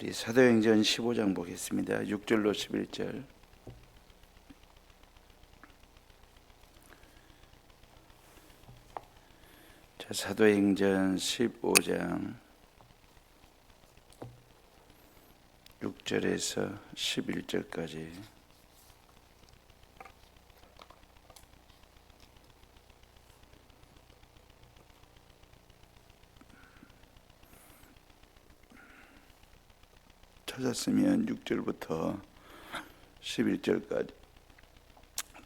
우리 사도행전 15장 보겠습니다. 6절로 11절. 자, 사도행전 15장 6절에서 11절까지. 찾았으면 6절부터 11절까지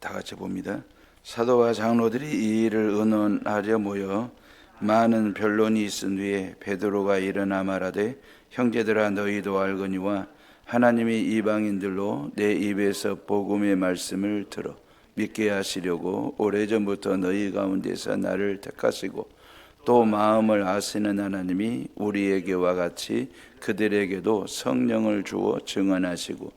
다 같이 봅니다. 사도와 장로들이 이 일을 의논하려 모여 많은 변론이 있은 뒤에 베드로가 일어나 말하되, 형제들아, 너희도 알거니와 하나님이 이방인들로 내 입에서 복음의 말씀을 들어 믿게 하시려고 오래전부터 너희 가운데서 나를 택하시고 또 마음을 아시는 하나님이 우리에게와 같이 그들에게도 성령을 주어 증언하시고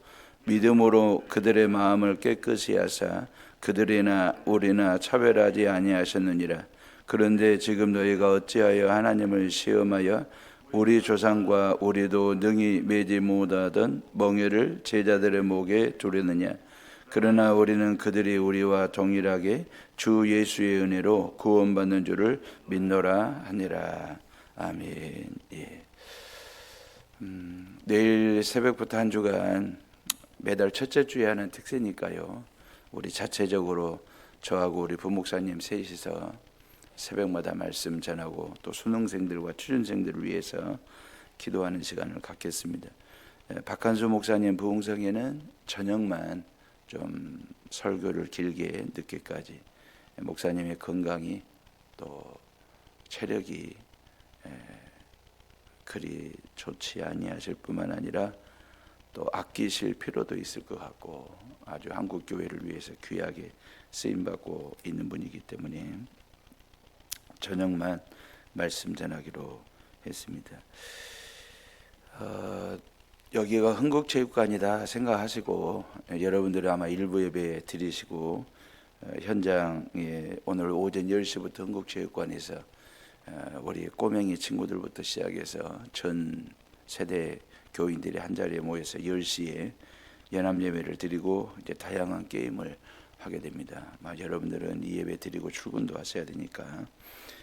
믿음으로 그들의 마음을 깨끗이 하사 그들이나 우리나 차별하지 아니하셨느니라. 그런데 지금 너희가 어찌하여 하나님을 시험하여 우리 조상과 우리도 능히 매지 못하던 멍에를 제자들의 목에 두르느냐. 그러나 우리는 그들이 우리와 동일하게 주 예수의 은혜로 구원받는 줄을 믿노라 하니라. 아멘. 예. 내일 새벽부터 한 주간 매달 첫째 주에 하는 특세니까요, 우리 자체적으로 저하고 우리 부목사님 셋이서 새벽마다 말씀 전하고 또 수능생들과 취준생들을 위해서 기도하는 시간을 갖겠습니다. 박한수 목사님 부흥성에는 저녁만 좀 설교를 길게 늦게까지, 목사님의 건강이 또 체력이 그리 좋지 아니하실 뿐만 아니라 또 아끼실 필요도 있을 것 같고 아주 한국 교회를 위해서 귀하게 쓰임받고 있는 분이기 때문에 저녁만 말씀 전하기로 했습니다. 여기가 흥국체육관이다 생각하시고 여러분들이 아마 일부 예배 드리시고 현장에 오늘 오전 10시부터 흥국체육관에서 우리 꼬맹이 친구들부터 시작해서 전 세대 교인들이 한 자리에 모여서 10시에 연합 예배를 드리고 이제 다양한 게임을 하게 됩니다. 여러분들은 이 예배 드리고 출근도 하셔야 되니까.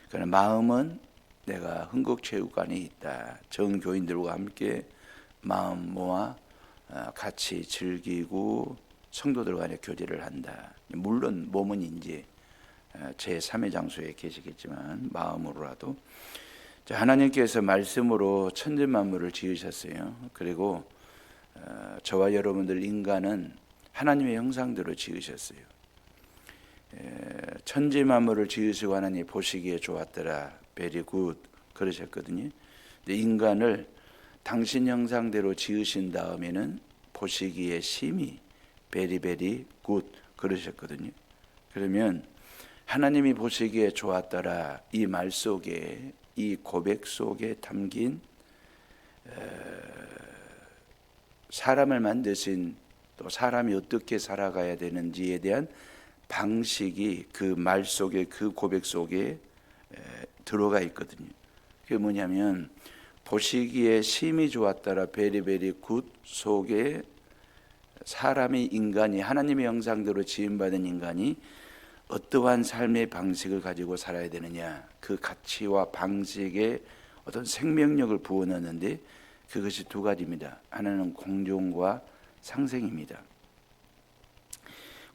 그러나 마음은 내가 흥국체육관에 있다. 전 교인들과 함께 마음 모아 같이 즐기고 성도들 간의 교제를 한다. 물론 몸은 이제 제3의 장소에 계시겠지만 마음으로라도 하나님께서 말씀으로 천지 만물을 지으셨어요. 그리고 저와 여러분들 인간은 하나님의 형상대로 지으셨어요. 천지 만물을 지으시고 하나님 보시기에 좋았더라, very good 그러셨거든요. 근데 인간을 당신 형상대로 지으신 다음에는 보시기에 심히 very very good 그러셨거든요. 그러면 하나님이 보시기에 좋았더라, 이 말 속에, 이 고백 속에 담긴 사람을 만드신, 또 사람이 어떻게 살아가야 되는지에 대한 방식이 그 말 속에, 그 고백 속에 들어가 있거든요. 그게 뭐냐면 보시기에 심히 좋았더라 베리베리 굿 속에 사람이, 인간이, 하나님의 형상대로 지음받은 인간이 어떠한 삶의 방식을 가지고 살아야 되느냐, 그 가치와 방식에 어떤 생명력을 부어넣는데 그것이 두 가지입니다. 하나는 공존과 상생입니다.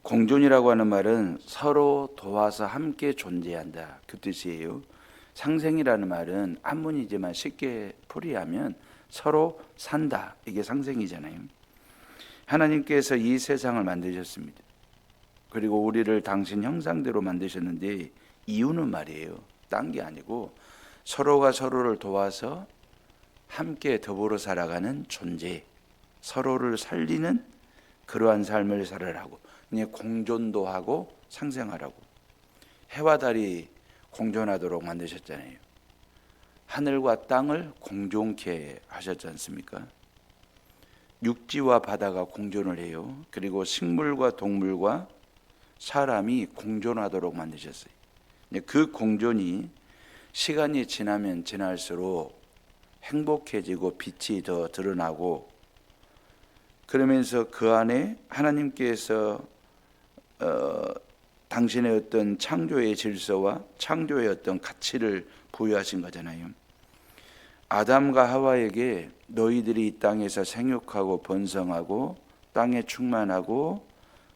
공존이라고 하는 말은 서로 도와서 함께 존재한다, 그 뜻이에요. 상생이라는 말은 한문이지만 쉽게 풀이하면 서로 산다, 이게 상생이잖아요. 하나님께서 이 세상을 만드셨습니다. 그리고 우리를 당신 형상대로 만드셨는데 이유는 말이에요, 딴 게 아니고 서로가 서로를 도와서 함께 더불어 살아가는 존재, 서로를 살리는 그러한 삶을 살아라고, 공존도 하고 상생하라고. 해와 달이 공존하도록 만드셨잖아요. 하늘과 땅을 공존케 하셨지 않습니까? 육지와 바다가 공존을 해요. 그리고 식물과 동물과 사람이 공존하도록 만드셨어요. 그 공존이 시간이 지나면 지날수록 행복해지고 빛이 더 드러나고, 그러면서 그 안에 하나님께서 당신의 어떤 창조의 질서와 창조의 어떤 가치를 부여하신 거잖아요. 아담과 하와에게 너희들이 이 땅에서 생육하고 번성하고 땅에 충만하고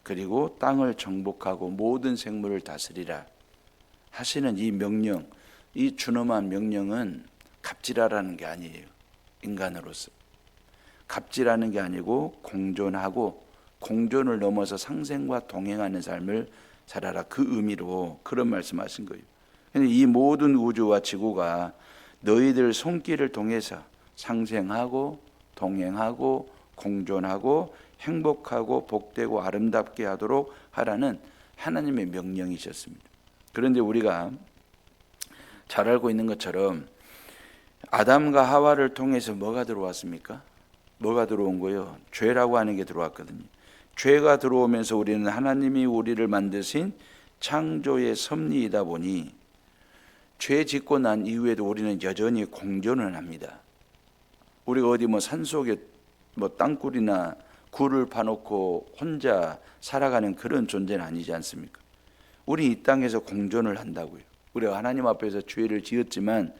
그리고 땅을 정복하고 모든 생물을 다스리라 하시는 이 명령, 이 준엄한 명령은 갑질하라는 게 아니에요. 인간으로서 갑질하는 게 아니고 공존하고 공존을 넘어서 상생과 동행하는 삶을 살아라, 그 의미로 그런 말씀하신 거예요. 이 모든 우주와 지구가 너희들 손길을 통해서 상생하고 동행하고 공존하고 행복하고 복되고 아름답게 하도록 하라는 하나님의 명령이셨습니다. 그런데 우리가 잘 알고 있는 것처럼 아담과 하와를 통해서 뭐가 들어왔습니까? 뭐가 들어온 거예요? 죄라고 하는 게 들어왔거든요. 죄가 들어오면서 우리는 하나님이 우리를 만드신 창조의 섭리이다 보니 죄 짓고 난 이후에도 우리는 여전히 공존을 합니다. 우리가 어디 산속에 땅굴이나 굴을 파놓고 혼자 살아가는 그런 존재는 아니지 않습니까? 우리 이 땅에서 공존을 한다고요. 우리가 하나님 앞에서 죄를 지었지만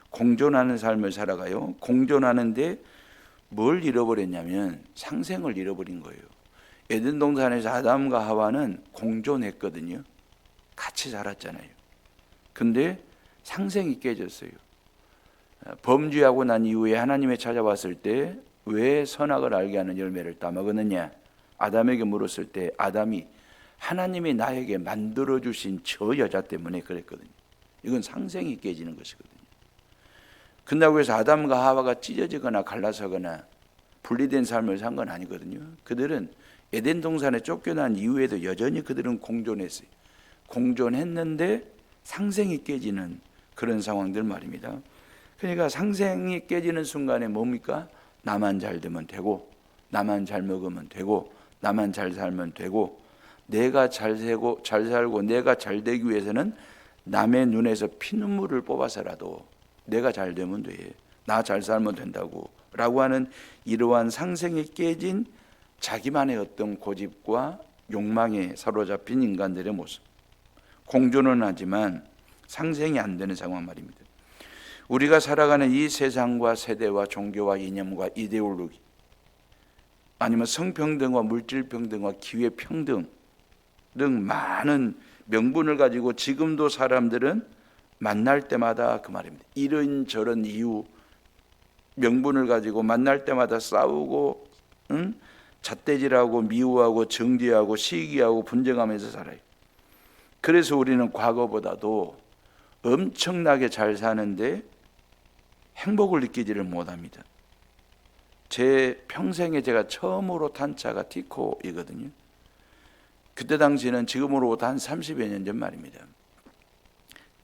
공존하는 삶을 살아가요. 공존하는데 뭘 잃어버렸냐면 상생을 잃어버린 거예요. 에덴 동산에서 아담과 하와는 공존했거든요. 같이 살았잖아요. 근데 상생이 깨졌어요. 범죄하고 난 이후에 하나님이 찾아왔을 때 왜 선악을 알게 하는 열매를 따먹었느냐? 아담에게 물었을 때 아담이 하나님이 나에게 만들어주신 저 여자 때문에 그랬거든요. 이건 상생이 깨지는 것이거든요. 그렇다고 해서 아담과 하와가 찢어지거나 갈라서거나 분리된 삶을 산 건 아니거든요. 그들은 에덴 동산에 쫓겨난 이후에도 여전히 그들은 공존했어요. 공존했는데 상생이 깨지는 그런 상황들 말입니다. 그러니까 상생이 깨지는 순간에 뭡니까? 나만 잘 되면 되고, 나만 잘 먹으면 되고, 나만 잘 살면 되고, 내가 잘 살고 내가 잘 되기 위해서는 남의 눈에서 피눈물을 뽑아서라도 내가 잘 되면 돼, 나 잘 살면 된다고 라고 하는 이러한 상생이 깨진 자기만의 어떤 고집과 욕망에 사로잡힌 인간들의 모습. 공존은 하지만 상생이 안 되는 상황 말입니다. 우리가 살아가는 이 세상과 세대와 종교와 이념과 이데올로기, 아니면 성평등과 물질평등과 기회평등 등 많은 명분을 가지고 지금도 사람들은 만날 때마다 그 말입니다. 이런저런 이유 명분을 가지고 만날 때마다 싸우고 잣대질하고 미워하고 정죄하고 시기하고 분쟁하면서 살아요. 그래서 우리는 과거보다도 엄청나게 잘 사는데 행복을 느끼지를 못합니다. 제 평생에 제가 처음으로 탄 차가 티코이거든요. 그때 당시는 지금으로부터 한 30여 년 전 말입니다.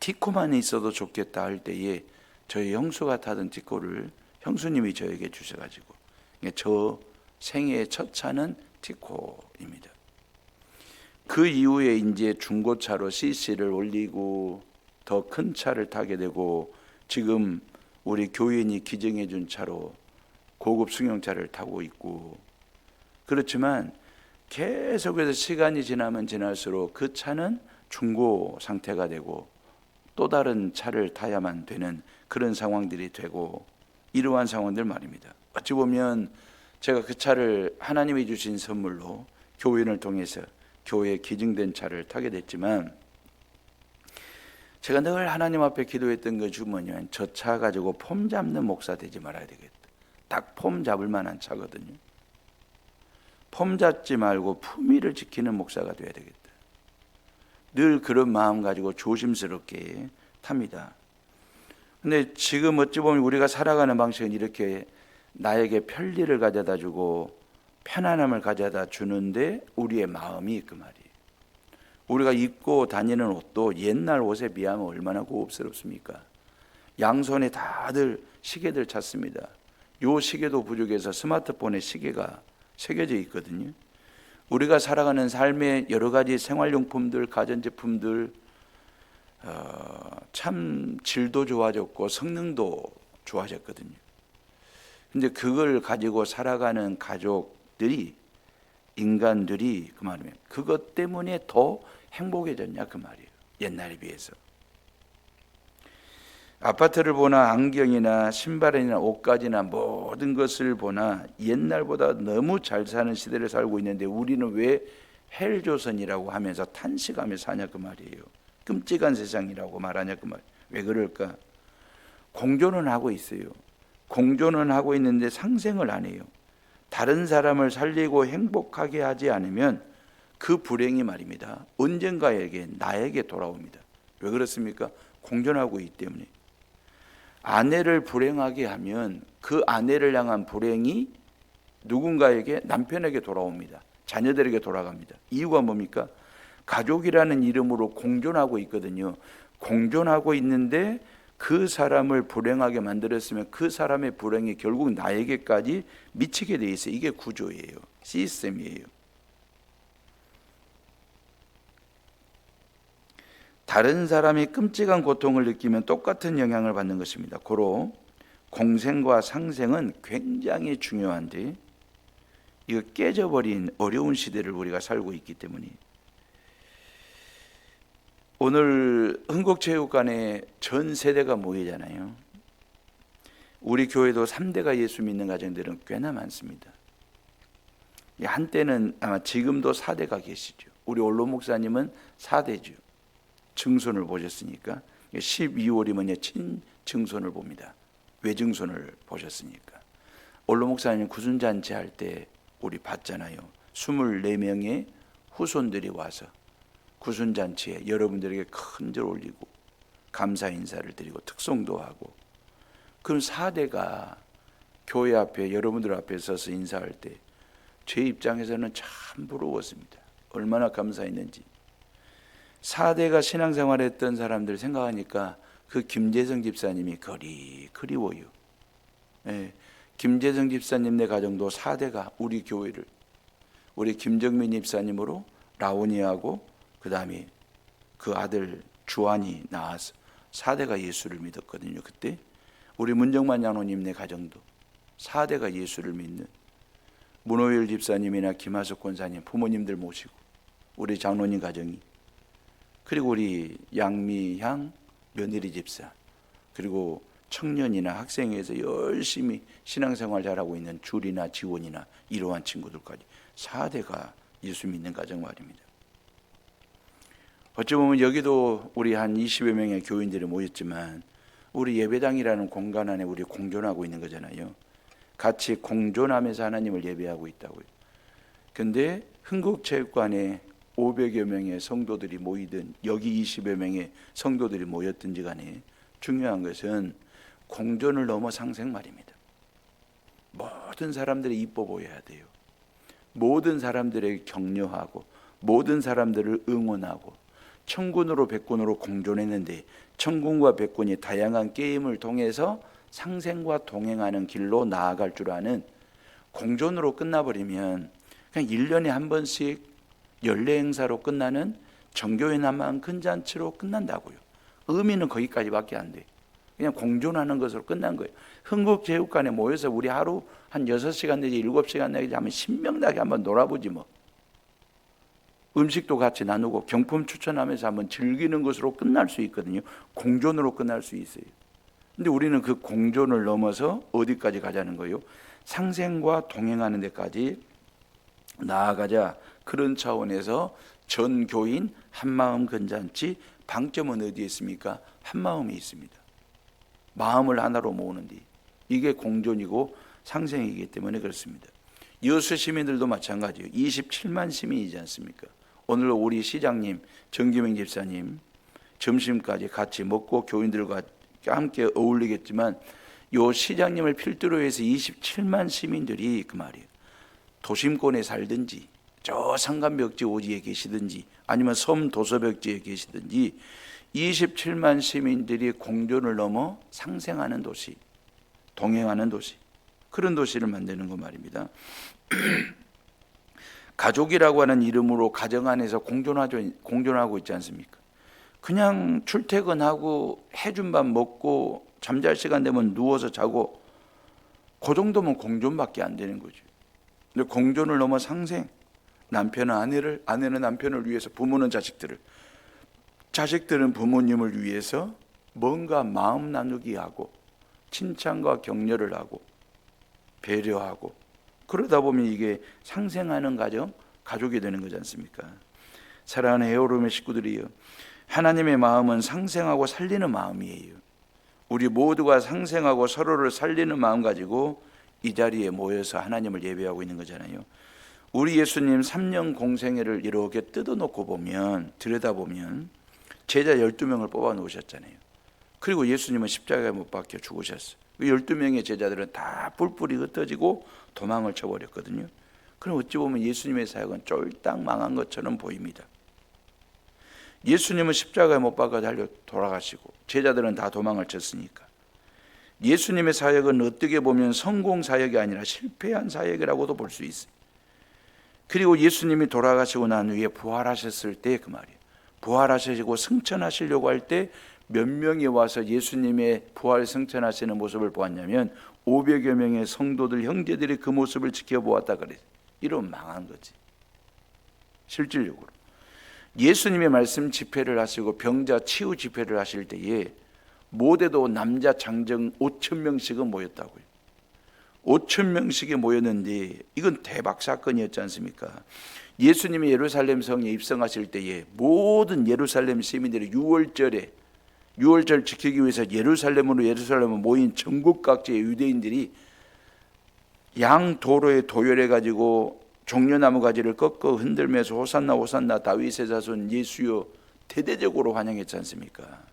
티코만 있어도 좋겠다 할 때에 저희 형수가 타던 티코를 형수님이 저에게 주셔가지고 저 생애의 첫 차는 티코입니다. 그 이후에 이제 중고차로 CC를 올리고 더 큰 차를 타게 되고 지금 우리 교인이 기증해 준 차로 고급 승용차를 타고 있고, 그렇지만 계속해서 시간이 지나면 지날수록 그 차는 중고 상태가 되고 또 다른 차를 타야만 되는 그런 상황들이 되고, 이러한 상황들 말입니다. 어찌 보면 제가 그 차를 하나님이 주신 선물로 교인을 통해서 교회에 기증된 차를 타게 됐지만, 제가 늘 하나님 앞에 기도했던 그 주머니는 저 차 가지고 폼 잡는 목사 되지 말아야 되겠다. 딱 폼 잡을 만한 차거든요. 폼 잡지 말고 품위를 지키는 목사가 돼야 되겠다. 늘 그런 마음 가지고 조심스럽게 탑니다. 근데 지금 어찌 보면 우리가 살아가는 방식은 이렇게 나에게 편리를 가져다 주고 편안함을 가져다 주는데 우리의 마음이 그 말이에요. 우리가 입고 다니는 옷도 옛날 옷에 비하면 얼마나 고급스럽습니까? 양손에 다들 시계들 찾습니다. 요 시계도 부족해서 스마트폰에 시계가 새겨져 있거든요. 우리가 살아가는 삶의 여러 가지 생활용품들, 가전제품들 참 질도 좋아졌고 성능도 좋아졌거든요. 근데 그걸 가지고 살아가는 가족들이, 인간들이 그 말이면 그것 때문에 더 행복해졌냐 그 말이에요. 옛날에 비해서. 아파트를 보나 안경이나 신발이나 옷가지나 모든 것을 보나 옛날보다 너무 잘 사는 시대를 살고 있는데 우리는 왜 헬조선이라고 하면서 탄식하며 사냐 그 말이에요. 끔찍한 세상이라고 말하냐 그 말이에요. 왜 그럴까? 공존은 하고 있어요. 공존은 하고 있는데 상생을 안 해요. 다른 사람을 살리고 행복하게 하지 않으면 그 불행이 말입니다, 언젠가에게 나에게 돌아옵니다. 왜 그렇습니까? 공존하고 있기 때문에. 아내를 불행하게 하면 그 아내를 향한 불행이 누군가에게, 남편에게 돌아옵니다. 자녀들에게 돌아갑니다. 이유가 뭡니까? 가족이라는 이름으로 공존하고 있거든요. 공존하고 있는데 그 사람을 불행하게 만들었으면 그 사람의 불행이 결국 나에게까지 미치게 돼 있어요. 이게 구조예요. 시스템이에요. 다른 사람이 끔찍한 고통을 느끼면 똑같은 영향을 받는 것입니다. 고로 공생과 상생은 굉장히 중요한데 이거 깨져버린 어려운 시대를 우리가 살고 있기 때문에 오늘 흥국체육관에 전 세대가 모이잖아요. 우리 교회도 3대가 예수 믿는 가정들은 꽤나 많습니다. 한때는 아마 지금도 4대가 계시죠. 우리 올로 목사님은 4대죠. 증손을 보셨으니까 12월이면 친증손을 봅니다. 외증손을 보셨으니까. 올로 목사님 구순잔치 할 때 우리 봤잖아요. 24명의 후손들이 와서 구순잔치에 여러분들에게 큰절 올리고 감사 인사를 드리고 특송도 하고, 그럼 4대가 교회 앞에 여러분들 앞에 서서 인사할 때 제 입장에서는 참 부러웠습니다. 얼마나 감사했는지. 4대가 신앙생활했던 사람들 생각하니까 그 김재성 집사님이 그리워요. 예, 김재성 집사님네 가정도 4대가 우리 교회를, 우리 김정민 집사님으로 라오니하고 그 다음에 그 아들 주한이 나와서 4대가 예수를 믿었거든요. 그때 우리 문정만 장로님네 가정도 4대가 예수를 믿는, 문호일 집사님이나 김하석 권사님 부모님들 모시고 우리 장로님 가정이, 그리고 우리 양미향 며느리 집사, 그리고 청년이나 학생회에서 열심히 신앙생활 잘하고 있는 줄이나 지원이나 이러한 친구들까지 4대가 예수 믿는 가정 말입니다. 어찌 보면 여기도 우리 한 20여 명의 교인들이 모였지만 우리 예배당이라는 공간 안에 우리 공존하고 있는 거잖아요. 같이 공존하면서 하나님을 예배하고 있다고요. 근데 흥국체육관에 500여 명의 성도들이 모이든 여기 20여 명의 성도들이 모였든지 간에 중요한 것은 공존을 넘어 상생 말입니다. 모든 사람들이 이뻐 보여야 돼요. 모든 사람들에게 격려하고 모든 사람들을 응원하고, 천군으로 백군으로 공존했는데 천군과 백군이 다양한 게임을 통해서 상생과 동행하는 길로 나아갈 줄 아는, 공존으로 끝나버리면 그냥 1년에 한 번씩 연례 행사로 끝나는 정교회나만 큰 잔치로 끝난다고요. 의미는 거기까지밖에 안 돼. 그냥 공존하는 것으로 끝난 거예요. 흥국체육관에 모여서 우리 하루 한 6시간 내지 7시간 내지 하면 신명나게 한번 놀아보지 뭐. 음식도 같이 나누고 경품 추천하면서 한번 즐기는 것으로 끝날 수 있거든요. 공존으로 끝날 수 있어요. 근데 우리는 그 공존을 넘어서 어디까지 가자는 거예요? 상생과 동행하는 데까지 나아가자. 그런 차원에서 전교인 한마음 근잔치, 방점은 어디에 있습니까? 한마음에 있습니다. 마음을 하나로 모으는 데, 이게 공존이고 상생이기 때문에 그렇습니다. 여수 시민들도 마찬가지예요. 27만 시민이지 않습니까? 오늘 우리 시장님, 정기명 집사님 점심까지 같이 먹고 교인들과 함께 어울리겠지만 요 시장님을 필두로 해서 27만 시민들이 그 말이에요. 도심권에 살든지 저 산간벽지 오지에 계시든지 아니면 섬 도서벽지에 계시든지 27만 시민들이 공존을 넘어 상생하는 도시, 동행하는 도시, 그런 도시를 만드는 거 말입니다. 가족이라고 하는 이름으로 가정 안에서 공존하고 있지 않습니까? 그냥 출퇴근하고 해준 밥 먹고 잠잘 시간 되면 누워서 자고 그 정도면 공존밖에 안 되는 거죠. 근데 공존을 넘어 상생, 남편은 아내를, 아내는 남편을 위해서, 부모는 자식들을, 자식들은 부모님을 위해서 뭔가 마음 나누기 하고 칭찬과 격려를 하고 배려하고, 그러다 보면 이게 상생하는 가정, 가족이 되는 거지 않습니까? 사랑하는 에어룸의 식구들이요, 하나님의 마음은 상생하고 살리는 마음이에요. 우리 모두가 상생하고 서로를 살리는 마음 가지고 이 자리에 모여서 하나님을 예배하고 있는 거잖아요. 우리 예수님 3년 공생애를 이렇게 뜯어놓고 보면, 들여다보면 제자 12명을 뽑아 놓으셨잖아요. 그리고 예수님은 십자가에 못 박혀 죽으셨어요. 12명의 제자들은 다 뿔뿔이 흩어지고 도망을 쳐버렸거든요. 그럼 어찌 보면 예수님의 사역은 쫄딱 망한 것처럼 보입니다. 예수님은 십자가에 못 박아 달려 돌아가시고 제자들은 다 도망을 쳤으니까 예수님의 사역은 어떻게 보면 성공 사역이 아니라 실패한 사역이라고도 볼 수 있어요. 그리고 예수님이 돌아가시고 난 후에 부활하셨을 때, 그 말이에요, 부활하시고 승천하시려고 할 때 몇 명이 와서 예수님의 부활 승천하시는 모습을 보았냐면 500여 명의 성도들, 형제들이 그 모습을 지켜보았다 그래요. 이러면 망한 거지. 실질적으로 예수님의 말씀 집회를 하시고 병자 치유 집회를 하실 때에 모대도 남자 장정 5천 명씩은 모였다고요. 5천 명씩이 모였는데 이건 대박 사건이었지 않습니까? 예수님이 예루살렘 성에 입성하실 때에 모든 예루살렘 시민들이 6월절 지키기 위해서 예루살렘으로 모인 전국 각지의 유대인들이 양 도로에 도열해 가지고 종려나무 가지를 꺾어 흔들면서 호산나 호산나 다윗의 자손 예수여 대대적으로 환영했지 않습니까?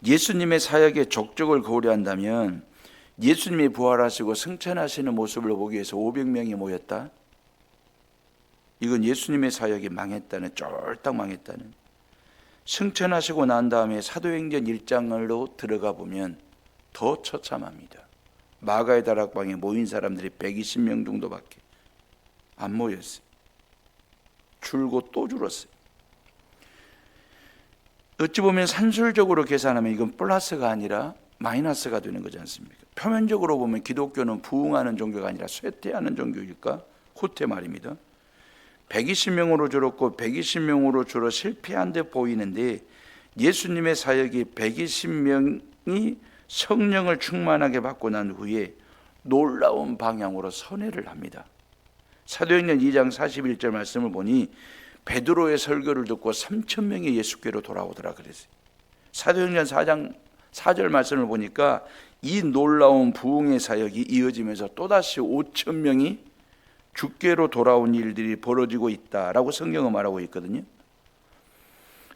예수님의 사역의 족적을 고려한다면 예수님이 부활하시고 승천하시는 모습을 보기 위해서 500명이 모였다? 이건 예수님의 사역이 망했다는, 쫄딱 망했다는. 승천하시고 난 다음에 사도행전 1장으로 들어가 보면 더 처참합니다. 마가의 다락방에 모인 사람들이 120명 정도밖에 안 모였어요. 줄고 또 줄었어요. 어찌 보면 산술적으로 계산하면 이건 플러스가 아니라 마이너스가 되는 거지 않습니까? 표면적으로 보면 기독교는 부흥하는 종교가 아니라 쇠퇴하는 종교일까? 후퇴 말입니다. 120명으로 줄었고 120명으로 줄어 실패한 듯 보이는데 예수님의 사역이 120명이 성령을 충만하게 받고 난 후에 놀라운 방향으로 선회를 합니다. 사도행전 2장 41절 말씀을 보니 베드로의 설교를 듣고 3천 명이 예수께로 돌아오더라 그랬어요. 사도행전 4장 4절 말씀을 보니까 이 놀라운 부흥의 사역이 이어지면서 또다시 5천 명이 주께로 돌아온 일들이 벌어지고 있다라고 성경은 말하고 있거든요.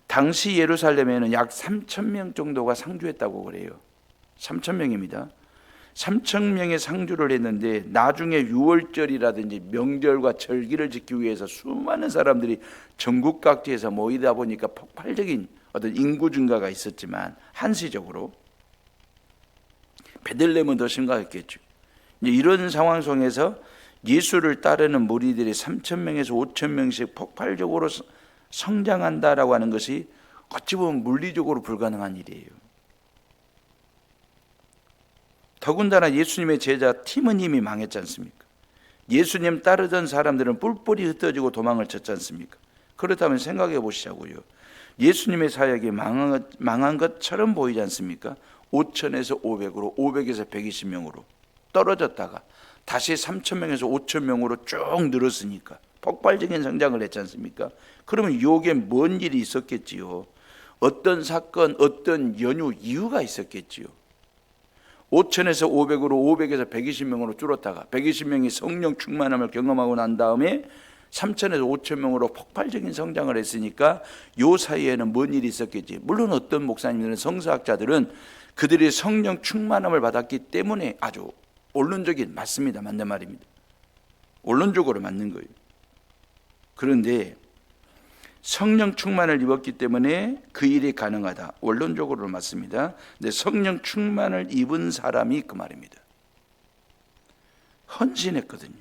당시 예루살렘에는 약 3천 명 정도가 상주했다고 그래요. 3천 명입니다. 3천 명의 상주를 했는데 나중에 유월절이라든지 명절과 절기를 지키기 위해서 수많은 사람들이 전국 각지에서 모이다 보니까 폭발적인 어떤 인구 증가가 있었지만 한시적으로 베들레헴은 더 심각했겠죠. 이런 상황 속에서 예수를 따르는 무리들이 3천 명에서 5천 명씩 폭발적으로 성장한다라고 하는 것이 어찌 보면 물리적으로 불가능한 일이에요. 더군다나 예수님의 제자 팀은 이미 망했지 않습니까? 예수님 따르던 사람들은 뿔뿔이 흩어지고 도망을 쳤지 않습니까? 그렇다면 생각해 보시자고요. 예수님의 사역이 망한 것처럼 보이지 않습니까? 5천에서 500으로, 500에서 120명으로 떨어졌다가 다시 3천 명에서 5천 명으로 쭉 늘었으니까 폭발적인 성장을 했지 않습니까? 그러면 이게 뭔 일이 있었겠지요? 어떤 사건, 어떤 연유, 이유가 있었겠지요? 5천에서 500으로, 500에서 120명으로 줄었다가 120명이 성령 충만함을 경험하고 난 다음에 3천에서 5천 명으로 폭발적인 성장을 했으니까 요 사이에는 뭔 일이 있었겠지. 물론 어떤 목사님들은, 성서학자들은 그들이 성령 충만함을 받았기 때문에, 아주 원론적인, 맞습니다. 맞는 말입니다. 원론적으로 맞는 거예요. 그런데 성령 충만을 입었기 때문에 그 일이 가능하다. 원론적으로 맞습니다. 근데 성령 충만을 입은 사람이 그 말입니다. 헌신했거든요.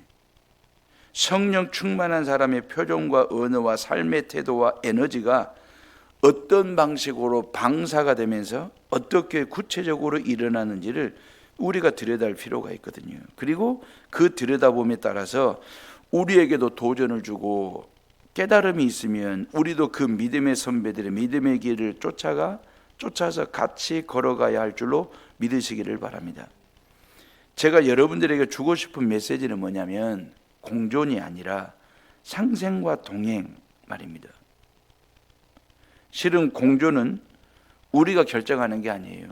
성령 충만한 사람의 표정과 언어와 삶의 태도와 에너지가 어떤 방식으로 방사가 되면서 어떻게 구체적으로 일어나는지를 우리가 들여다볼 필요가 있거든요. 그리고 그 들여다봄에 따라서 우리에게도 도전을 주고 깨달음이 있으면 우리도 그 믿음의 선배들의 믿음의 길을 쫓아서 같이 걸어가야 할 줄로 믿으시기를 바랍니다. 제가 여러분들에게 주고 싶은 메시지는 뭐냐면 공존이 아니라 상생과 동행 말입니다. 실은 공존은 우리가 결정하는 게 아니에요.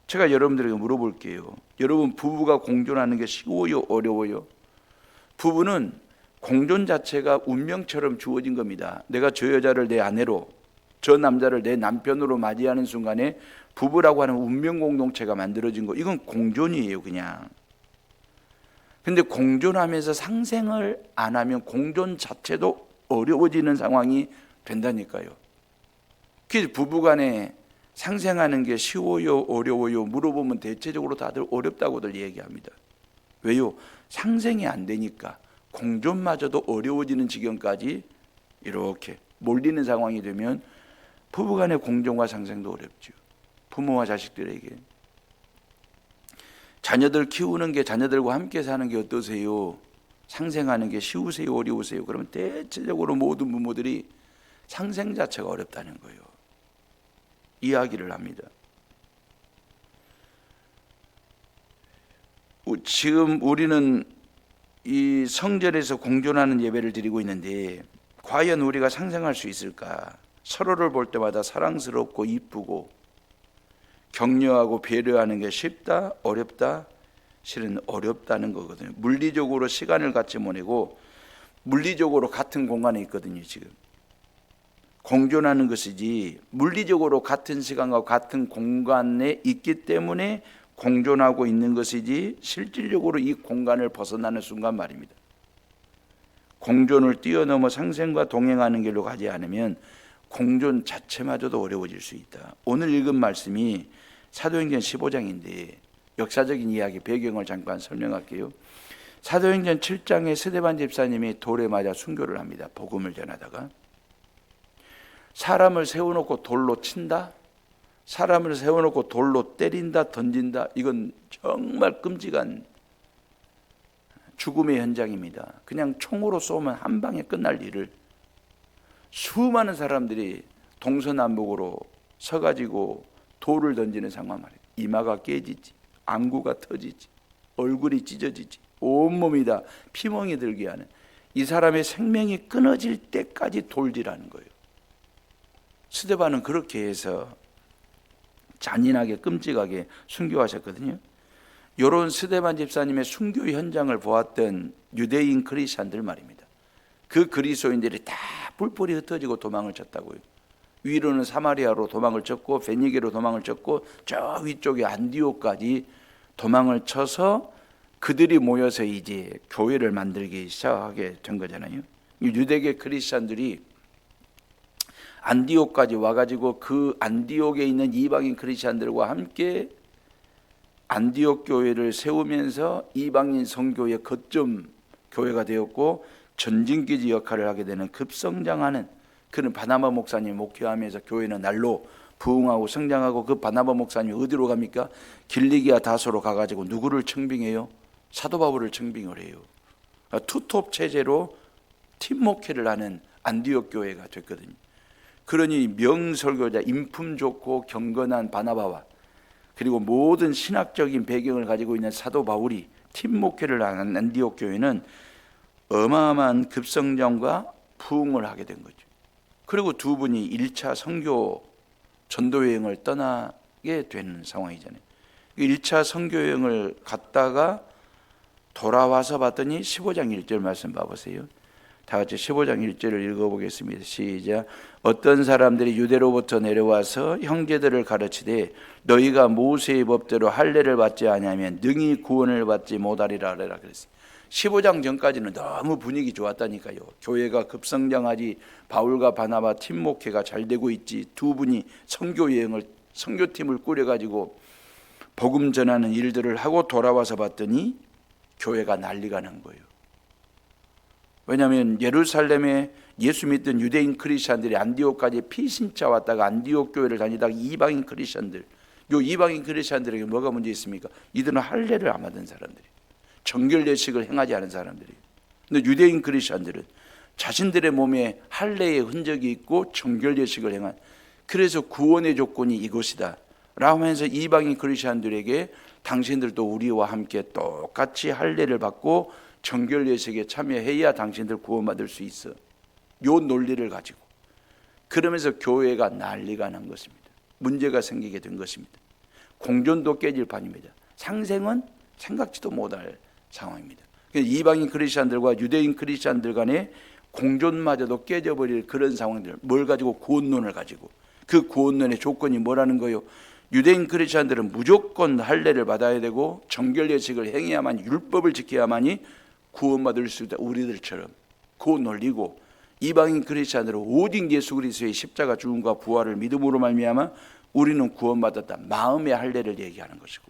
제가 여러분들에게 물어볼게요. 여러분, 부부가 공존하는 게 쉬워요, 어려워요? 부부는 공존 자체가 운명처럼 주어진 겁니다. 내가 저 여자를 내 아내로, 저 남자를 내 남편으로 맞이하는 순간에 부부라고 하는 운명 공동체가 만들어진 거, 이건 공존이에요, 그냥. 근데 공존하면서 상생을 안 하면 공존 자체도 어려워지는 상황이 된다니까요. 그래서 부부간에 상생하는 게 쉬워요, 어려워요 물어보면 대체적으로 다들 어렵다고들 얘기합니다. 왜요? 상생이 안 되니까. 공존마저도 어려워지는 지경까지 이렇게 몰리는 상황이 되면 부부간의 공존과 상생도 어렵죠. 부모와 자식들에게. 자녀들 키우는 게, 자녀들과 함께 사는 게 어떠세요? 상생하는 게 쉬우세요, 어려우세요? 그러면 대체적으로 모든 부모들이 상생 자체가 어렵다는 거예요. 이야기를 합니다. 지금 우리는 이 성전에서 공존하는 예배를 드리고 있는데 과연 우리가 상생할 수 있을까? 서로를 볼 때마다 사랑스럽고 이쁘고 격려하고 배려하는 게 쉽다? 어렵다? 실은 어렵다는 거거든요. 물리적으로 시간을 같이 보내고 물리적으로 같은 공간에 있거든요. 지금 공존하는 것이지 물리적으로 같은 시간과 같은 공간에 있기 때문에 공존하고 있는 것이지 실질적으로 이 공간을 벗어나는 순간 말입니다. 공존을 뛰어넘어 상생과 동행하는 길로 가지 않으면 공존 자체마저도 어려워질 수 있다. 오늘 읽은 말씀이 사도행전 15장인데 역사적인 이야기 배경을 잠깐 설명할게요. 사도행전 7장에 스데반 집사님이 돌에 맞아 순교를 합니다. 복음을 전하다가. 사람을 세워놓고 돌로 친다? 사람을 세워놓고 돌로 때린다, 던진다? 이건 정말 끔찍한 죽음의 현장입니다. 그냥 총으로 쏘면 한 방에 끝날 일을 수많은 사람들이 동서남북으로 서가지고 돌을 던지는 상황 말이에요. 이마가 깨지지, 안구가 터지지, 얼굴이 찢어지지, 온몸이 다 피멍이 들게 하는, 이 사람의 생명이 끊어질 때까지 돌질하는 거예요. 스데반은 그렇게 해서 잔인하게 끔찍하게 순교하셨거든요. 이런 스데반 집사님의 순교 현장을 보았던 유대인 크리스찬들 말입니다. 그 그리스도인들이 다 뿔뿔이 흩어지고 도망을 쳤다고요. 위로는 사마리아로 도망을 쳤고 베니게로 도망을 쳤고 저 위쪽에 안디옥까지 도망을 쳐서 그들이 모여서 이제 교회를 만들기 시작하게 된 거잖아요. 유대계 크리스찬들이 안디옥까지 와가지고 그 안디옥에 있는 이방인 크리스찬들과 함께 안디옥 교회를 세우면서 이방인 선교의 거점 교회가 되었고 전진기지 역할을 하게 되는 급성장하는 그는 바나바 목사님 목회하면서 교회는 날로 부흥하고 성장하고, 그 바나바 목사님 어디로 갑니까? 길리기아 다소로 가가지고 누구를 청빙해요? 사도 바울을 청빙을 해요. 투톱 체제로 팀 목회를 하는 안디옥 교회가 됐거든요. 그러니 명설교자, 인품 좋고 경건한 바나바와 그리고 모든 신학적인 배경을 가지고 있는 사도 바울이 팀 목회를 하는 안디옥 교회는 어마어마한 급성장과 부흥을 하게 된 거죠. 그리고 두 분이 1차 선교 전도 여행을 떠나게 되는 상황이잖아요. 1차 선교 여행을 갔다가 돌아와서 봤더니 15장 1절 말씀 봐보세요. 다 같이 15장 1절을 읽어보겠습니다. 시작. 어떤 사람들이 유대로부터 내려와서 형제들을 가르치되 너희가 모세의 법대로 할례를 받지 아니하면 능히 구원을 받지 못하리라 하라 그랬어요. 15장 전까지는 너무 분위기 좋았다니까요. 교회가 급성장하지, 바울과 바나바 팀 목회가 잘 되고 있지, 두 분이 선교 여행을, 선교팀을 꾸려가지고 복음 전하는 일들을 하고 돌아와서 봤더니 교회가 난리가 난 거예요. 왜냐하면 예루살렘에 예수 믿던 유대인 크리스천들이 안디옥까지 피신차 왔다가 안디옥 교회를 다니다가 이방인 크리스천들, 요 이방인 크리스천들에게 뭐가 문제 있습니까? 이들은 할례를 안 받은 사람들이, 정결 예식을 행하지 않은 사람들이. 근데 유대인 크리스천들은 자신들의 몸에 할례의 흔적이 있고 정결 예식을 행한, 그래서 구원의 조건이 이것이다 라면서 이방인 크리스천들에게 당신들도 우리와 함께 똑같이 할례를 받고 정결 예식에 참여해야 당신들 구원받을 수 있어. 요 논리를 가지고 그러면서 교회가 난리가 난 것입니다. 문제가 생기게 된 것입니다. 공존도 깨질 판입니다. 상생은 생각지도 못할 상황입니다. 이방인 크리스천들과 유대인 크리스천들 간의 공존마저도 깨져버릴 그런 상황들, 뭘 가지고? 구원론을 가지고. 그 구원론의 조건이 뭐라는 거예요? 유대인 크리스천들은 무조건 할례를 받아야 되고 정결 예식을 행해야만, 율법을 지켜야만이 구원받을 수 있다. 우리들처럼 그 논리고, 이방인 크리스천들은 오직 예수 그리스도의 십자가 죽음과 부활을 믿음으로 말미암아 우리는 구원받았다. 마음의 할례를 얘기하는 것이고,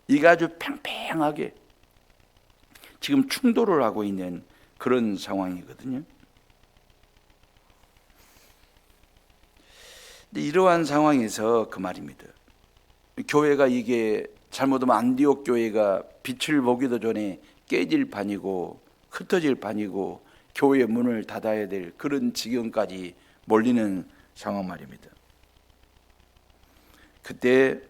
이게 아주 팽팽하게 지금 충돌을 하고 있는 그런 상황이거든요. 이러한 상황에서 그 말입니다. 교회가 이게 잘못하면 안디옥 교회가 빛을 보기도 전에 깨질 판이고 흩어질 판이고 교회의 문을 닫아야 될 그런 지경까지 몰리는 상황 말입니다. 그때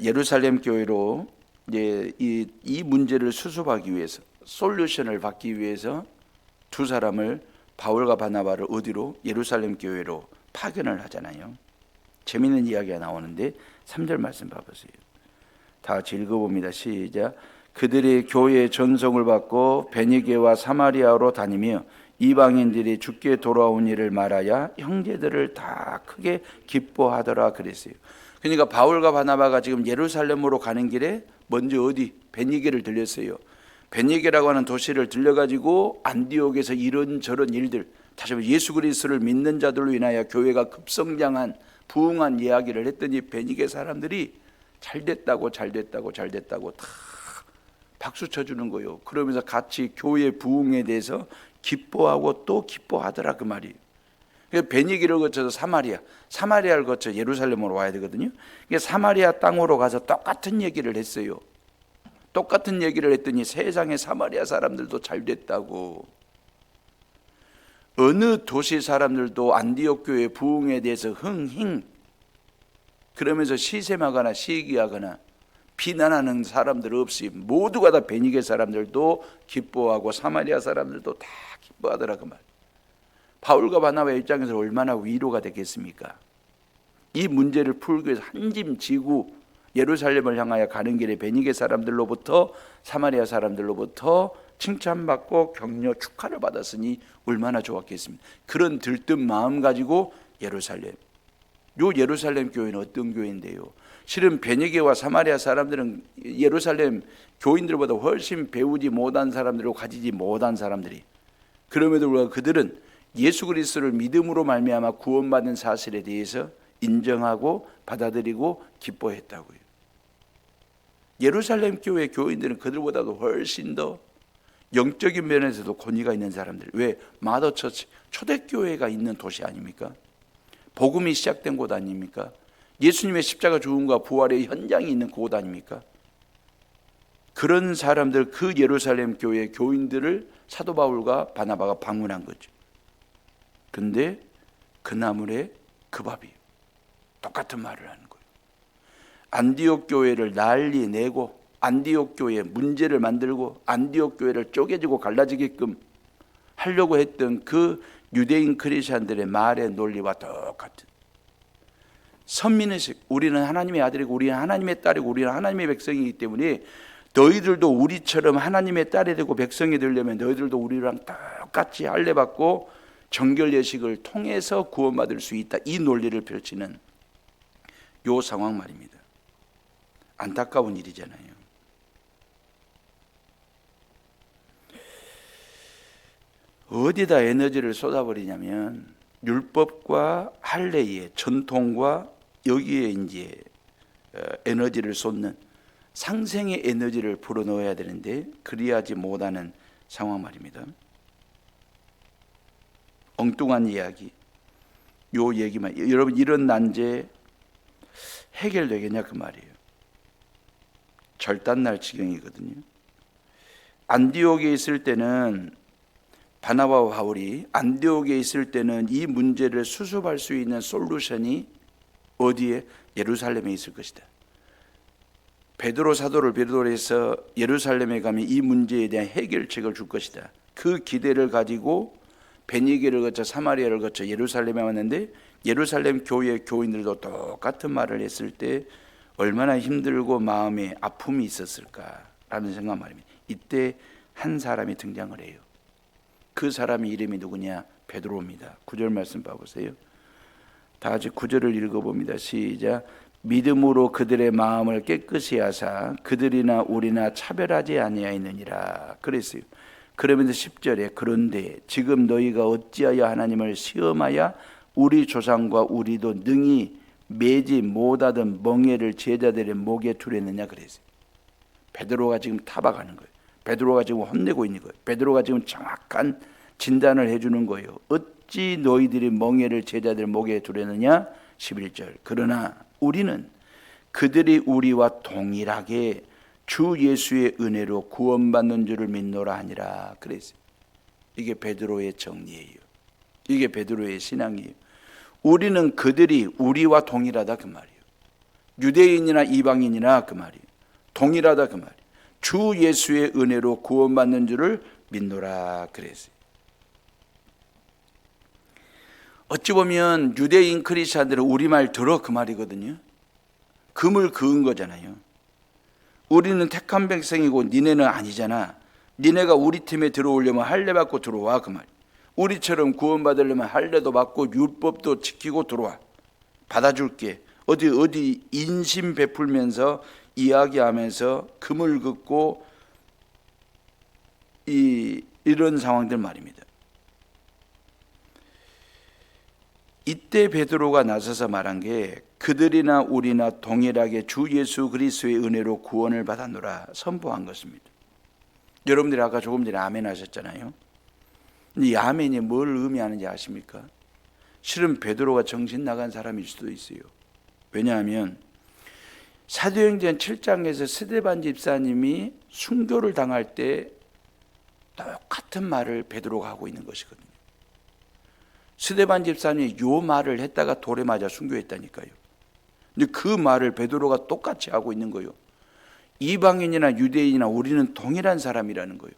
예루살렘 교회로 이제 이 문제를 수습하기 위해서, 솔루션을 받기 위해서 두 사람을, 바울과 바나바를 어디로? 예루살렘 교회로 파견을 하잖아요. 재미있는 이야기가 나오는데 3절 말씀 봐보세요. 다 같이 읽어봅니다. 시작. 그들이 교회의 전송을 받고 베니게와 사마리아로 다니며 이방인들이 주께 돌아온 일을 말하여 형제들을 다 크게 기뻐하더라 그랬어요. 그러니까 바울과 바나바가 지금 예루살렘으로 가는 길에 먼저 어디? 베니게를 들렸어요. 베니게라고 하는 도시를 들려가지고 안디옥에서 이런저런 일들, 다시 한번 예수 그리스도를 믿는 자들로 인하여 교회가 급성장한 부흥한 이야기를 했더니 베니게 사람들이 잘됐다고 다 박수 쳐주는 거예요. 그러면서 같이 교회 부흥에 대해서 기뻐하고 또 기뻐하더라 그 말이에요. 베니게를 거쳐서 사마리아를 거쳐 예루살렘으로 와야 되거든요. 사마리아 땅으로 가서 똑같은 얘기를 했어요. 똑같은 얘기를 했더니 세상의 사마리아 사람들도 잘 됐다고, 어느 도시 사람들도 안디옥 교회 부흥에 대해서 흥행 그러면서 시샘하거나 시기하거나 비난하는 사람들 없이 모두가 다 베니게 사람들도 기뻐하고 사마리아 사람들도 다 기뻐하더라 그 말. 바울과 바나바의 입장에서 얼마나 위로가 됐겠습니까? 이 문제를 풀기 위해서 한 짐 지고 예루살렘을 향하여 가는 길에 베니게 사람들로부터, 사마리아 사람들로부터 칭찬받고 격려 축하를 받았으니 얼마나 좋았겠습니까? 그런 들뜬 마음 가지고 예루살렘, 요 예루살렘 교회는 어떤 교회인데요? 실은 베니게와 사마리아 사람들은 예루살렘 교인들보다 훨씬 배우지 못한 사람들이고 가지지 못한 사람들이, 그럼에도 불구하고 그들은 예수 그리스도를 믿음으로 말미암아 구원받은 사실에 대해서 인정하고 받아들이고 기뻐했다고요. 예루살렘 교회 교인들은 그들보다도 훨씬 더 영적인 면에서도 권위가 있는 사람들. 왜? 마더처치, 초대교회가 있는 도시 아닙니까? 복음이 시작된 곳 아닙니까? 예수님의 십자가 죽음과 부활의 현장이 있는 곳 아닙니까? 그런 사람들, 그 예루살렘 교회 교인들을 사도 바울과 바나바가 방문한 거죠. 근데 그 나물에 그 밥이에요. 똑같은 말을 하는 거예요. 안디옥 교회를 난리 내고 안디옥 교회에 문제를 만들고 안디옥 교회를 쪼개지고 갈라지게끔 하려고 했던 그 유대인 크리스천들의 말의 논리와 똑같은 선민의식, 우리는 하나님의 아들이고 우리는 하나님의 딸이고 우리는 하나님의 백성이기 때문에 너희들도 우리처럼 하나님의 딸이 되고 백성이 되려면 너희들도 우리랑 똑같이 할례 받고 정결 예식을 통해서 구원받을 수 있다. 이 논리를 펼치는 요 상황 말입니다. 안타까운 일이잖아요. 어디다 에너지를 쏟아버리냐면 율법과 할례의 전통과 여기에 이제 에너지를 쏟는, 상생의 에너지를 불어넣어야 되는데 그리하지 못하는 상황 말입니다. 엉뚱한 이야기, 요 얘기만, 여러분 이런 난제 해결되겠냐 그 말이에요. 절단날 지경이거든요. 안디옥에 있을 때는 바나바와 바울이 안디옥에 있을 때는 이 문제를 수습할 수 있는 솔루션이 어디에? 예루살렘에 있을 것이다. 베드로 사도를 비롯 해서 예루살렘에 가면 이 문제에 대한 해결책을 줄 것이다. 그 기대를 가지고 베니게를 거쳐 사마리아를 거쳐 예루살렘에 왔는데 예루살렘 교회 교인들도 똑같은 말을 했을 때 얼마나 힘들고 마음에 아픔이 있었을까라는 생각 말입니다. 이때 한 사람이 등장을 해요. 그 사람의 이름이 누구냐? 베드로입니다. 9절 말씀 봐보세요. 다 같이 9절을 읽어봅니다. 시작. 믿음으로 그들의 마음을 깨끗이 하사 그들이나 우리나 차별하지 아니하였느니라 그랬어요. 그러면서 10절에 그런데 지금 너희가 어찌하여 하나님을 시험하여 우리 조상과 우리도 능히 매지 못하던 멍에를 제자들의 목에 두렸느냐 그랬어요. 베드로가 지금 타박하는 거예요. 베드로가 지금 혼내고 있는 거예요. 베드로가 지금 정확한 진단을 해주는 거예요. 어찌 너희들이 멍에를 제자들 목에 두렸느냐? 11절. 그러나 우리는 그들이 우리와 동일하게 주 예수의 은혜로 구원받는 줄을 믿노라 하니라 그랬어요. 이게 베드로의 정리예요. 이게 베드로의 신앙이에요. 우리는 그들이 우리와 동일하다 그 말이에요. 유대인이나 이방인이나 그 말이에요. 동일하다 그 말이에요. 주 예수의 은혜로 구원받는 줄을 믿노라 그랬어요. 어찌 보면 유대인 크리스찬들은 우리말 들어 그 말이거든요. 금을 그은 거잖아요. 우리는 택한 백성이고 니네는 아니잖아. 니네가 우리 팀에 들어오려면 할례 받고 들어와 그 말. 우리처럼 구원받으려면 할례도 받고 율법도 지키고 들어와. 받아줄게. 어디 인심 베풀면서 이야기하면서 금을 긋고 이런 상황들 말입니다. 이때 베드로가 나서서 말한 게 그들이나 우리나 동일하게 주 예수 그리스도의 은혜로 구원을 받았노라 선포한 것입니다. 여러분들이 아까 조금 전에 아멘 하셨잖아요. 이 아멘이 뭘 의미하는지 아십니까? 실은 베드로가 정신 나간 사람일 수도 있어요. 왜냐하면 사도행전 7장에서 스데반 집사님이 순교를 당할 때 똑같은 말을 베드로가 하고 있는 것이거든요. 스데반 집사님이 요 말을 했다가 돌에 맞아 순교했다니까요. 근데 그 말을 베드로가 똑같이 하고 있는 거예요. 이방인이나 유대인이나 우리는 동일한 사람이라는 거예요.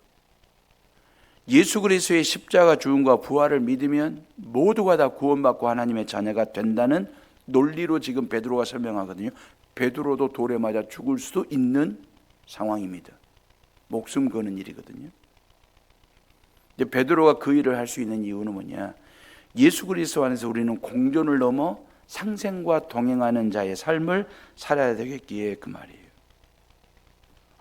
예수 그리스도의 십자가 죽음과 부활을 믿으면 모두가 다 구원받고 하나님의 자녀가 된다는 논리로 지금 베드로가 설명하거든요. 베드로도 돌에 맞아 죽을 수도 있는 상황입니다. 목숨 거는 일이거든요. 근데 베드로가 그 일을 할 수 있는 이유는 뭐냐? 예수 그리스도 안에서 우리는 공존을 넘어 상생과 동행하는 자의 삶을 살아야 되겠기에 그 말이에요.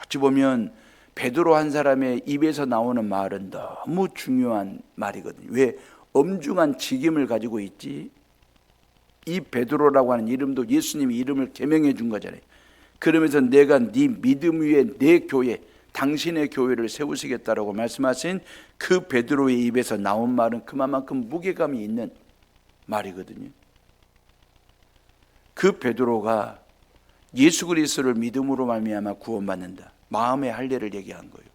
어찌 보면 베드로 한 사람의 입에서 나오는 말은 너무 중요한 말이거든요. 왜? 엄중한 직임을 가지고 있지. 이 베드로라고 하는 이름도 예수님이 이름을 계명해 준 거잖아요. 그러면서 내가 네 믿음 위에 내 교회, 당신의 교회를 세우시겠다라고 말씀하신 그 베드로의 입에서 나온 말은 그만큼 무게감이 있는 말이거든요. 그 베드로가 예수 그리스도를 믿음으로 말미암아 구원받는다. 마음의 할례를 얘기한 거예요.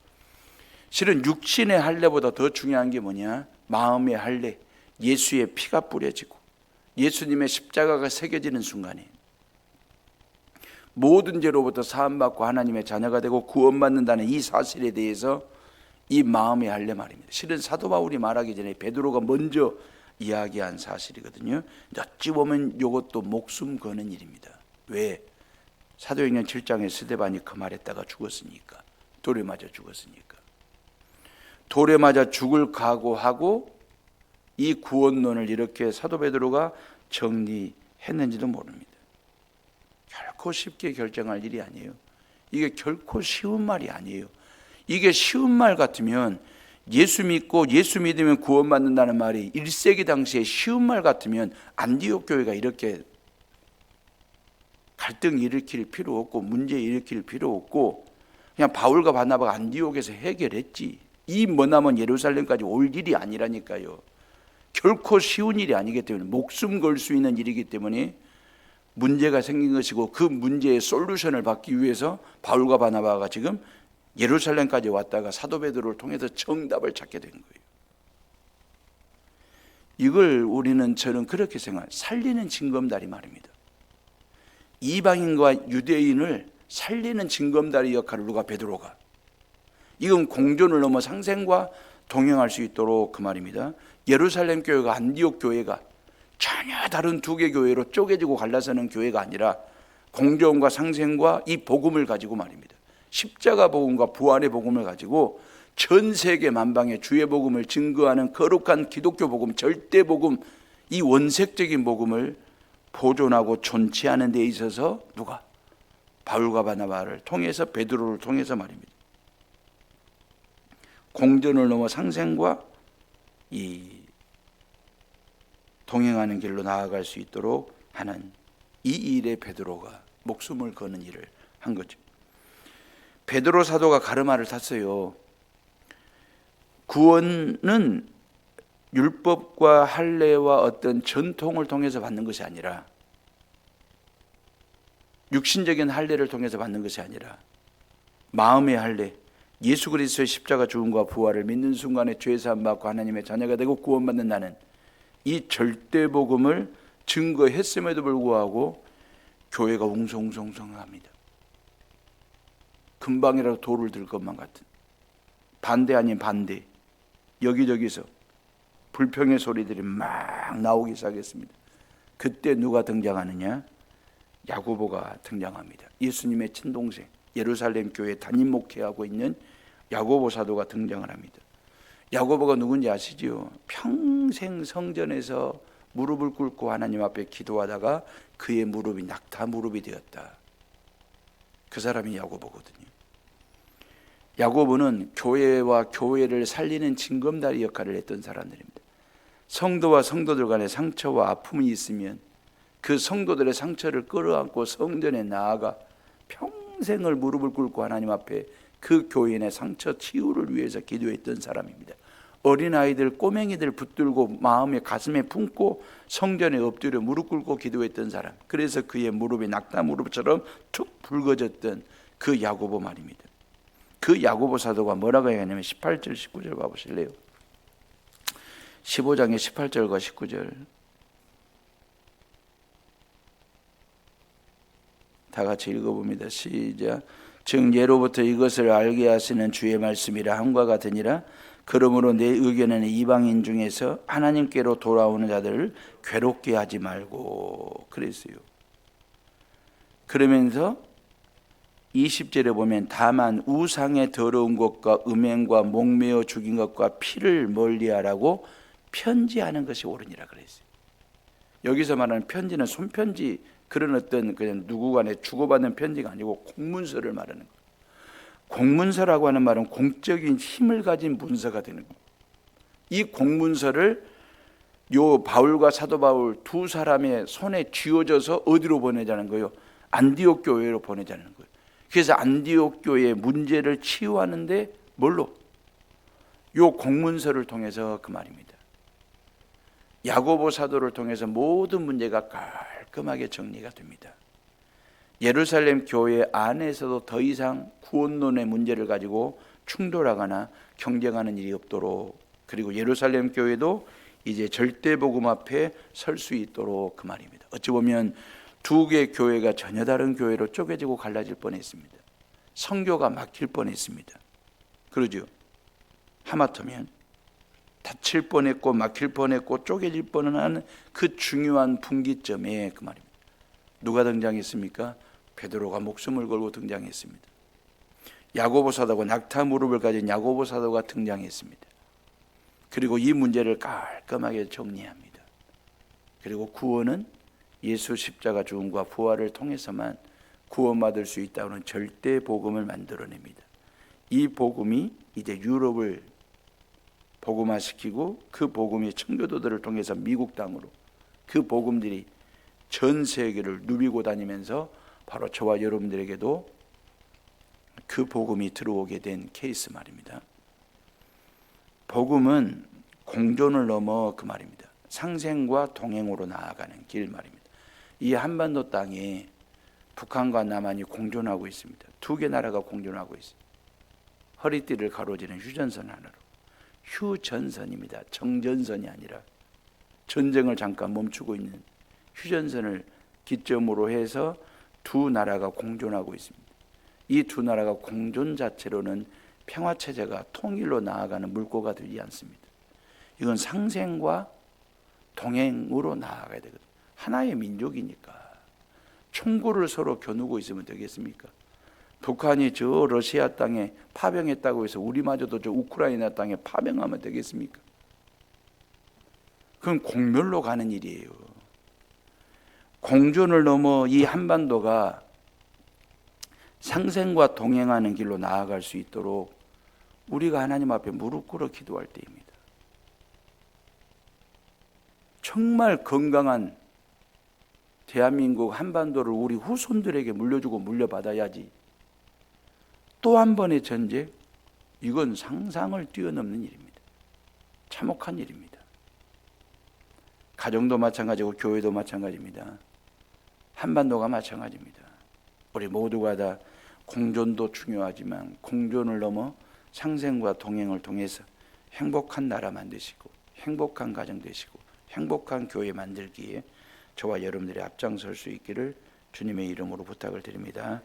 실은 육신의 할례보다 더 중요한 게 뭐냐? 마음의 할례, 예수의 피가 뿌려지고 예수님의 십자가가 새겨지는 순간에 모든 죄로부터 사함받고 하나님의 자녀가 되고 구원받는다는 이 사실에 대해서 이 마음의 할례 말입니다. 실은 사도 바울이 말하기 전에 베드로가 먼저 이야기한 사실이거든요. 어찌 보면 이것도 목숨 거는 일입니다. 왜? 사도행전 7장에 스데반이 그 말했다가 죽었으니까. 돌에 맞아 죽었으니까. 돌에 맞아 죽을 각오하고 이 구원론을 이렇게 사도 베드로가 정리했는지도 모릅니다. 결코 쉽게 결정할 일이 아니에요. 이게 결코 쉬운 말이 아니에요. 이게 쉬운 말 같으면 예수 믿고 예수 믿으면 구원받는다는 말이 1세기 당시에 쉬운 말 같으면 안디옥 교회가 이렇게 갈등 일으킬 필요 없고 문제 일으킬 필요 없고 그냥 바울과 바나바가 안디옥에서 해결했지. 이 머나먼 예루살렘까지 올 일이 아니라니까요. 결코 쉬운 일이 아니기 때문에 목숨 걸 수 있는 일이기 때문에 문제가 생긴 것이고 그 문제의 솔루션을 받기 위해서 바울과 바나바가 지금 예루살렘까지 왔다가 사도 베드로를 통해서 정답을 찾게 된 거예요. 이걸 저는 그렇게 생각해요. 살리는 징검다리 말입니다. 이방인과 유대인을 살리는 징검다리 역할을 누가? 베드로가. 이건 공존을 넘어 상생과 동행할 수 있도록 그 말입니다. 예루살렘 교회가 안디옥 교회가 전혀 다른 두 개 교회로 쪼개지고 갈라서는 교회가 아니라 공존과 상생과 이 복음을 가지고 말입니다. 십자가 복음과 부활의 복음을 가지고 전 세계 만방에 주의 복음을 증거하는 거룩한 기독교 복음, 절대 복음, 이 원색적인 복음을 보존하고 존치하는 데 있어서 누가? 바울과 바나바를 통해서 베드로를 통해서 말입니다. 공존을 넘어 상생과 이 동행하는 길로 나아갈 수 있도록 하는 이 일에 베드로가 목숨을 거는 일을 한 거죠. 베드로 사도가 가르마를 탔어요. 구원은 율법과 할례와 어떤 전통을 통해서 받는 것이 아니라 육신적인 할례를 통해서 받는 것이 아니라 마음의 할례, 예수 그리스도의 십자가 죽음과 부활을 믿는 순간에 죄 사함 받고 하나님의 자녀가 되고 구원받는 나는 이 절대 복음을 증거했음에도 불구하고 교회가 웅성웅성합니다. 금방이라도 돌을 들 것만 같은 반대 아닌 반대, 여기저기서 불평의 소리들이 막 나오기 시작했습니다. 그때 누가 등장하느냐? 야고보가 등장합니다. 예수님의 친동생, 예루살렘 교회 담임 목회하고 있는 야고보 사도가 등장을 합니다. 야고보가 누군지 아시죠? 평생 성전에서 무릎을 꿇고 하나님 앞에 기도하다가 그의 무릎이 낙타 무릎이 되었다. 그 사람이 야고보거든요. 야고보는 교회와 교회를 살리는 징검다리 역할을 했던 사람들입니다. 성도와 성도들 간에 상처와 아픔이 있으면 그 성도들의 상처를 끌어안고 성전에 나아가 평생을 무릎을 꿇고 하나님 앞에 그 교인의 상처 치유를 위해서 기도했던 사람입니다. 어린아이들, 꼬맹이들 붙들고 마음에 가슴에 품고 성전에 엎드려 무릎 꿇고 기도했던 사람. 그래서 그의 무릎이 낙타 무릎처럼 툭 붉어졌던 그 야고보 말입니다. 그 야고보 사도가 뭐라고 얘기하냐면 18절 19절 봐보실래요? 15장의 18절과 19절 다 같이 읽어봅니다. 시작. 즉 예로부터 이것을 알게 하시는 주의 말씀이라 함과 같으니라. 그러므로 내 의견에는 이방인 중에서 하나님께로 돌아오는 자들을 괴롭게 하지 말고 그랬어요. 그러면서 20절에 보면 다만 우상의 더러운 것과 음행과 목매어 죽인 것과 피를 멀리하라고 편지하는 것이 옳으니라 그랬어요. 여기서 말하는 편지는 손편지, 그런 어떤 그냥 누구 간에 주고받는 편지가 아니고 공문서를 말하는 거예요. 공문서라고 하는 말은 공적인 힘을 가진 문서가 되는 거예요. 이 공문서를 요 바울과 사도 바울 두 사람의 손에 쥐어져서 어디로 보내자는 거예요? 안디옥 교회로 보내자는 거예요. 그래서 안디옥 교회의 문제를 치유하는데 뭘로? 요 공문서를 통해서 그 말입니다. 야고보 사도를 통해서 모든 문제가 깔끔하게 정리가 됩니다. 예루살렘 교회 안에서도 더 이상 구원론의 문제를 가지고 충돌하거나 경쟁하는 일이 없도록, 그리고 예루살렘 교회도 이제 절대복음 앞에 설 수 있도록 그 말입니다. 어찌 보면 두 개의 교회가 전혀 다른 교회로 쪼개지고 갈라질 뻔했습니다. 선교가 막힐 뻔했습니다. 그러죠? 하마터면 다칠 뻔했고 막힐 뻔했고 쪼개질 뻔한 그 중요한 분기점에 그 말입니다. 누가 등장했습니까? 베드로가 목숨을 걸고 등장했습니다. 야고보 사도가 낙타 무릎을 가진 야고보 사도가 등장했습니다. 그리고 이 문제를 깔끔하게 정리합니다. 그리고 구원은 예수 십자가 죽음과 부활을 통해서만 구원받을 수 있다는 절대 복음을 만들어냅니다. 이 복음이 이제 유럽을 복음화시키고 그 복음이 청교도들을 통해서 미국 땅으로 그 복음들이 전 세계를 누비고 다니면서 바로 저와 여러분들에게도 그 복음이 들어오게 된 케이스 말입니다. 복음은 공존을 넘어 그 말입니다. 상생과 동행으로 나아가는 길 말입니다. 이 한반도 땅에 북한과 남한이 공존하고 있습니다. 두 개 나라가 공존하고 있습니다. 허리띠를 가로지는 휴전선 하나로. 휴전선입니다. 정전선이 아니라 전쟁을 잠깐 멈추고 있는 휴전선을 기점으로 해서 두 나라가 공존하고 있습니다. 이 두 나라가 공존 자체로는 평화체제가 통일로 나아가는 물꼬가 되지 않습니다. 이건 상생과 동행으로 나아가야 되거든요. 하나의 민족이니까 총구를 서로 겨누고 있으면 되겠습니까? 북한이 저 러시아 땅에 파병했다고 해서 우리마저도 저 우크라이나 땅에 파병하면 되겠습니까? 그건 공멸로 가는 일이에요. 공존을 넘어 이 한반도가 상생과 동행하는 길로 나아갈 수 있도록 우리가 하나님 앞에 무릎 꿇어 기도할 때입니다. 정말 건강한 대한민국 한반도를 우리 후손들에게 물려주고 물려받아야지. 또 한 번의 전쟁, 이건 상상을 뛰어넘는 일입니다. 참혹한 일입니다. 가정도 마찬가지고 교회도 마찬가지입니다. 한반도가 마찬가지입니다. 우리 모두가 다 공존도 중요하지만 공존을 넘어 상생과 동행을 통해서 행복한 나라 만드시고 행복한 가정 되시고 행복한 교회 만들기에 저와 여러분들이 앞장설 수 있기를 주님의 이름으로 부탁을 드립니다.